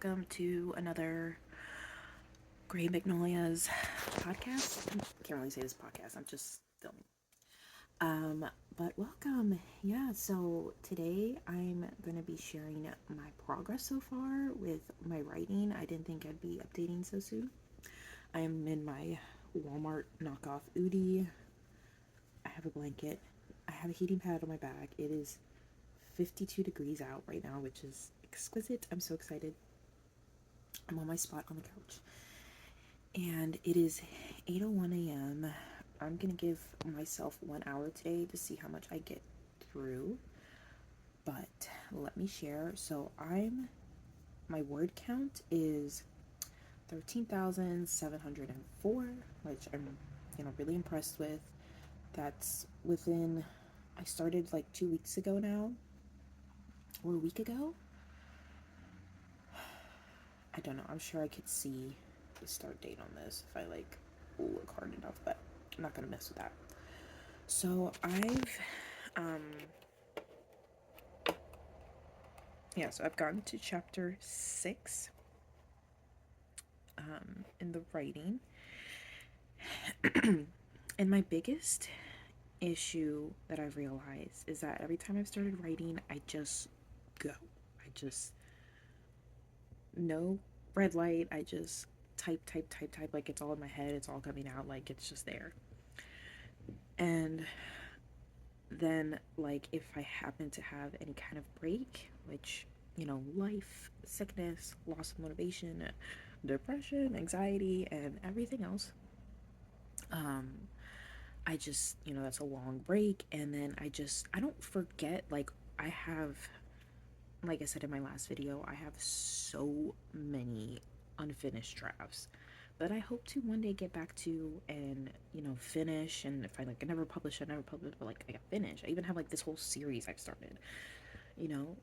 welcome to another Gray Magnolia's podcast. I can't really say this podcast, I'm just filming. But welcome. Yeah, so today I'm going to be sharing my progress so far with my writing. I didn't think I'd be updating so soon. I am in my Walmart knockoff Udi. I have a blanket. I have a heating pad on my back. It is 52 degrees out right now, which is exquisite. I'm so excited. I'm on my spot on the couch. And it is 8:01 a.m. I'm going to give myself 1 hour today to see how much I get through. But let me share. So my word count is 13,704, which I'm, really impressed with. That's I started like 2 weeks ago now, or a week ago. I don't know. I'm sure I could see the start date on this if I look hard enough, but I'm not gonna mess with that. So I've gotten to chapter 6 in the writing. And my biggest issue that I've realized is that every time I've started writing, I just go. I just, no red light, I just type, like it's all in my head, it's all coming out, like it's just there. And then, like, if I happen to have any kind of break, which, life, sickness, loss of motivation, depression, anxiety, and everything else, I just, that's a long break. And then I don't forget, like I said in my last video, I have so many unfinished drafts that I hope to one day get back to and, finish. And if I never publish, but I got finished. I even have this whole series I've started,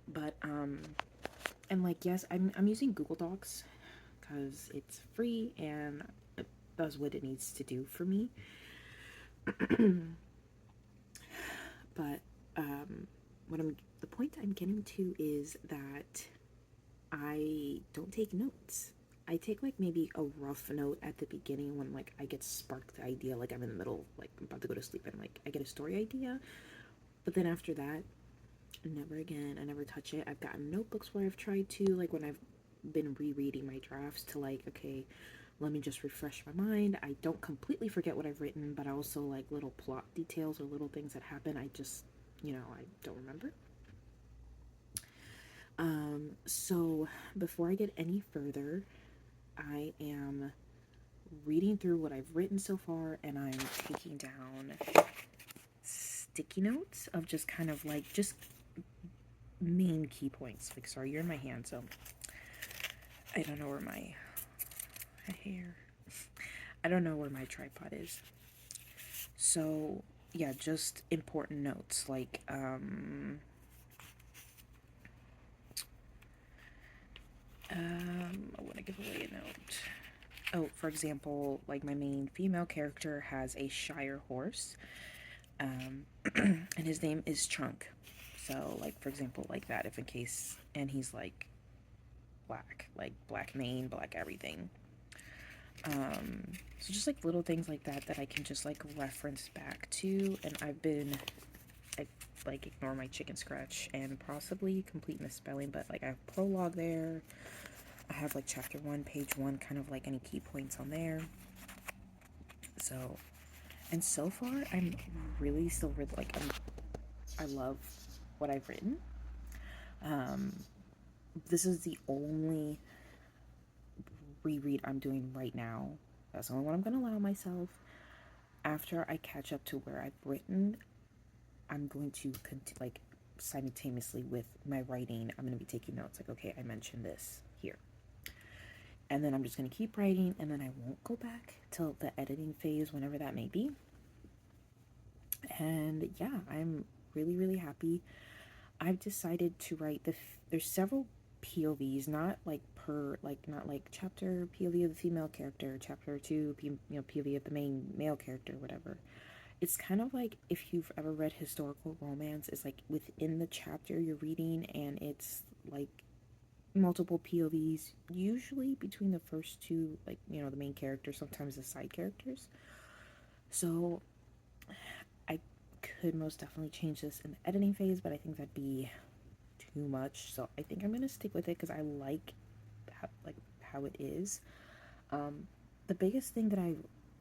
but and yes, I'm using Google Docs because it's free and it does what it needs to do for me. But the point I'm getting to is that I don't take notes. I take maybe a rough note at the beginning when I get sparked the idea, I'm in the middle, I'm about to go to sleep, and I get a story idea. But then after that, never again. I never touch it. I've gotten notebooks where I've tried to, when I've been rereading my drafts to okay, let me just refresh my mind. I don't completely forget what I've written, but I also little plot details or little things that happen. I just, I don't remember. So before I get any further, I am reading through what I've written so far, and I'm taking down sticky notes of just kind of just main key points. Sorry, you're in my hand, so I don't know where my hair. I don't know where my tripod is. So yeah, just important notes I want to give away a note. Oh, for example, my main female character has a Shire horse, and his name is Chunk. So, for example, that, if in case, and he's black, black mane, black everything. So just little things like that I can just reference back to, and I ignore my chicken scratch and possibly complete misspelling, but I have prologue there. I have chapter 1, page 1, kind of any key points on there. So far I'm really still I love what I've written. This is the only reread I'm doing right now. That's the only one I'm gonna allow myself. After I catch up to where I've written, I'm going to simultaneously with my writing, I'm going to be taking notes okay, I mentioned this here, and then I'm just going to keep writing, and then I won't go back till the editing phase, whenever that may be. And yeah, I'm really, really happy. I've decided to write there's several POVs, not not chapter POV of the female character, chapter 2 POV of the main male character, whatever. It's kind of if you've ever read historical romance, it's within the chapter you're reading, and it's multiple POVs, usually between the first two, like, the main characters, sometimes the side characters. So I could most definitely change this in the editing phase, but I think that'd be too much. So I think I'm gonna stick with it because I like how it is. The biggest thing that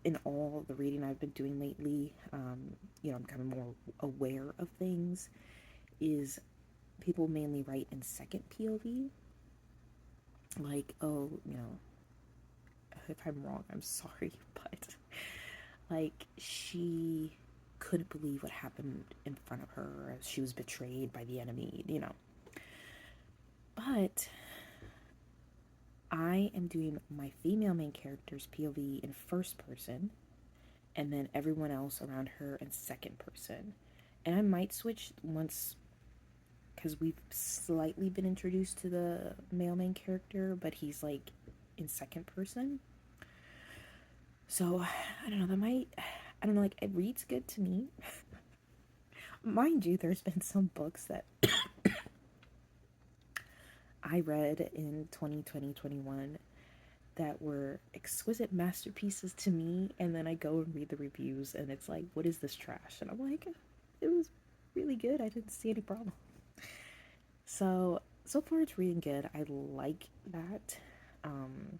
in all the reading I've been doing lately, I'm kind of more aware of things, is people mainly write in second POV. Like, oh, if I'm wrong, I'm sorry, but like she couldn't believe what happened in front of her as she was betrayed by the enemy. But I am doing my female main character's POV in first person, and then everyone else around her in second person. And I might switch once because we've slightly been introduced to the male main character, but he's like in second person. So I don't know, I don't know, like it reads good to me. Mind you, there's been some books that I read in 2020, 21 that were exquisite masterpieces to me, and then I go and read the reviews and it's like, what is this trash? And I'm like, it was really good. I didn't see any problem. So far it's reading good. I like that. Um,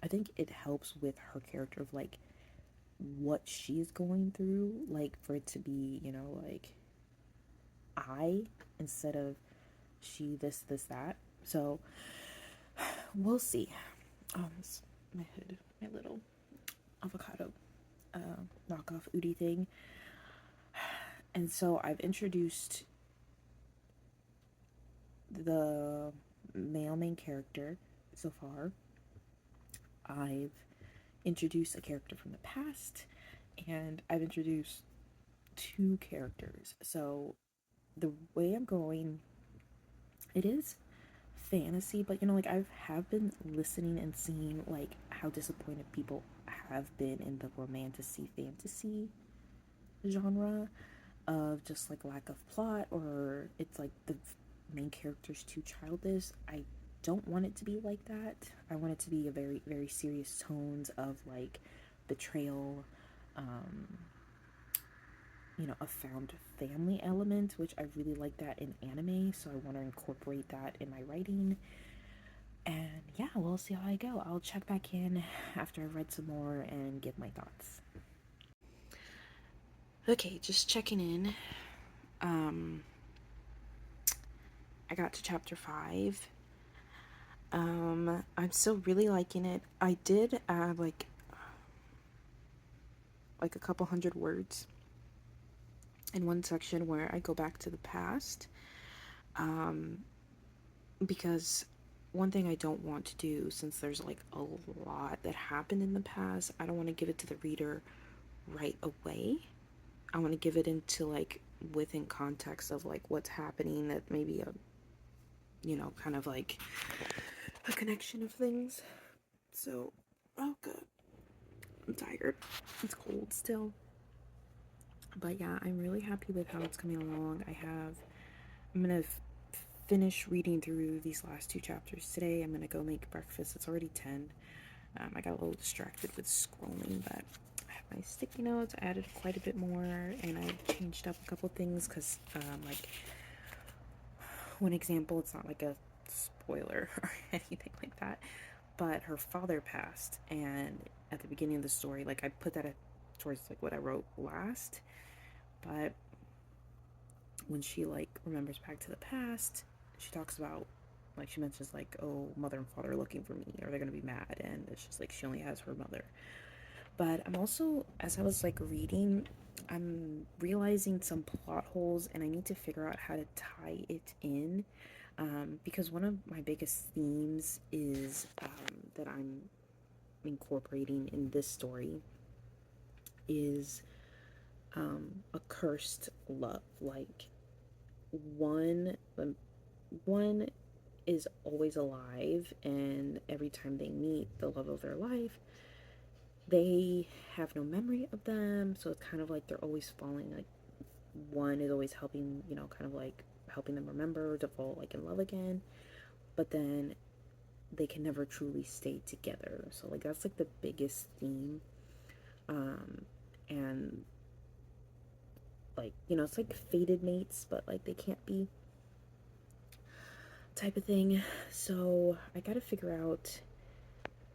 I think it helps with her character of like what she's going through, like for it to be, like I instead of she, this, that. So we'll see. My hood, my little avocado knockoff Udi thing. And so I've introduced the male main character so far. I've introduced a character from the past, and I've introduced two characters. So the way I'm going, it is fantasy, but like I have been listening and seeing like how disappointed people have been in the romantasy fantasy genre of just like lack of plot, or it's like the main character's too childish. I don't want it to be like that. I want it to be a very, very serious tones of like betrayal, um, a found family element, which I really like that in anime, so I want to incorporate that in my writing. And yeah, we'll see how I go. I'll check back in after I've read some more and give my thoughts. Okay, just checking in. Um, I got to chapter 5. I'm still really liking it. I did add like a couple hundred words in one section where I go back to the past. Um, because one thing I don't want to do, since there's like a lot that happened in the past, I don't want to give it to the reader right away. I want to give it into like within context of like what's happening, that maybe a kind of like a connection of things. So, oh good. I'm tired. It's cold still. But yeah, I'm really happy with how it's coming along. I'm gonna finish reading through these last two chapters today. I'm gonna go make breakfast. It's already 10. I got a little distracted with scrolling, but I have my sticky notes. I added quite a bit more, and I changed up a couple things because, like, one example, it's not like a spoiler or anything like that, but her father passed, and at the beginning of the story, like, I put that towards like what I wrote last, but when she like remembers back to the past, she talks about, like, she mentions like, oh, mother and father are looking for me, or they're gonna be mad, and it's just like she only has her mother. But I'm also, as I was like reading, I'm realizing some plot holes, and I need to figure out how to tie it in, because one of my biggest themes is, that I'm incorporating in this story is, a cursed love. Like, one one is always alive, and every time they meet the love of their life, they have no memory of them, so it's kind of like they're always falling, like one is always helping, kind of like helping them remember to fall like in love again, but then they can never truly stay together. So like that's like the biggest theme. And like, you know, it's like fated mates, but like they can't be type of thing. So I gotta figure out,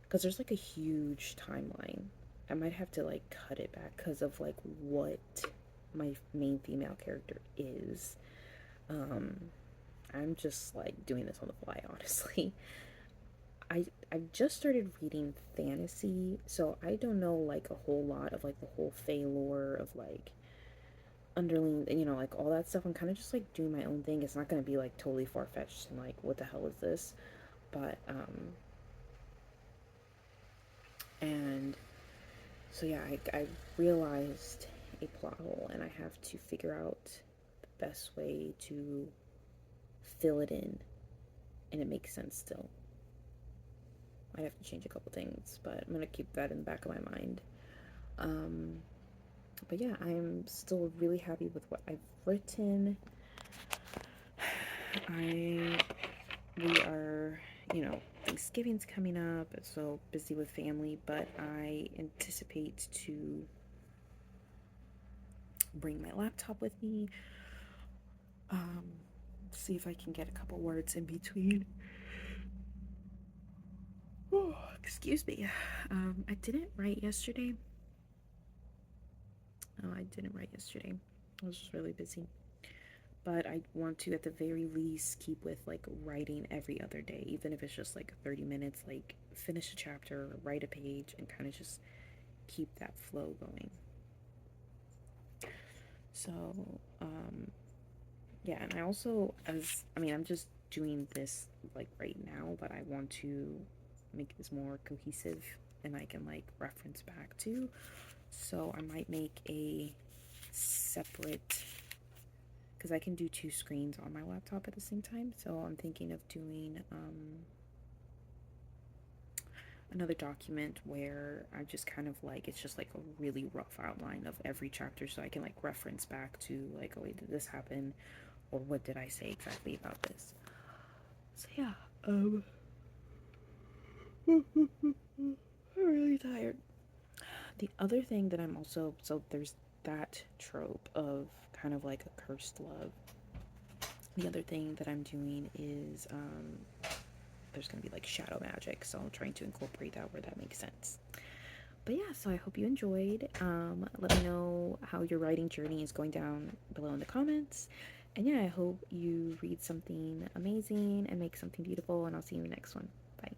because there's like a huge timeline. I might have to like cut it back because of like what my main female character is. Um, I'm just like doing this on the fly, honestly. I've just started reading fantasy, so I don't know like a whole lot of like the whole Fae lore of like underling, you know, like all that stuff. I'm kind of just like doing my own thing. It's not gonna be like totally far fetched and like what the hell is this, but and so yeah, I realized a plot hole, and I have to figure out the best way to fill it in, and it makes sense still. I have to change a couple things, but I'm gonna keep that in the back of my mind. Um, but yeah, I'm still really happy with what I've written. We are, you know, Thanksgiving's coming up, so busy with family, but I anticipate to bring my laptop with me. Um, See if I can get a couple words in between. Oh, excuse me. I didn't write yesterday. Oh, I didn't write yesterday. I was just really busy. But I want to, at the very least, keep with like writing every other day, even if it's just like 30 minutes, like finish a chapter, write a page, and kind of just keep that flow going. So, yeah, and I also, I'm just doing this like right now, but I want to make this more cohesive and I can like reference back to. So I might make a separate, because I can do two screens on my laptop at the same time. So I'm thinking of doing another document where I just kind of like, it's just like a really rough outline of every chapter so I can like reference back to like, oh wait, did this happen? Or what did I say exactly about this? So yeah, I'm really tired. The other thing that I'm also, so there's that trope of kind of like a cursed love. The other thing that I'm doing is there's gonna be like shadow magic, so I'm trying to incorporate that where that makes sense. But yeah, so I hope you enjoyed. Let me know how your writing journey is going down below in the comments. And yeah, I hope you read something amazing and make something beautiful, and I'll see you in the next one. Bye.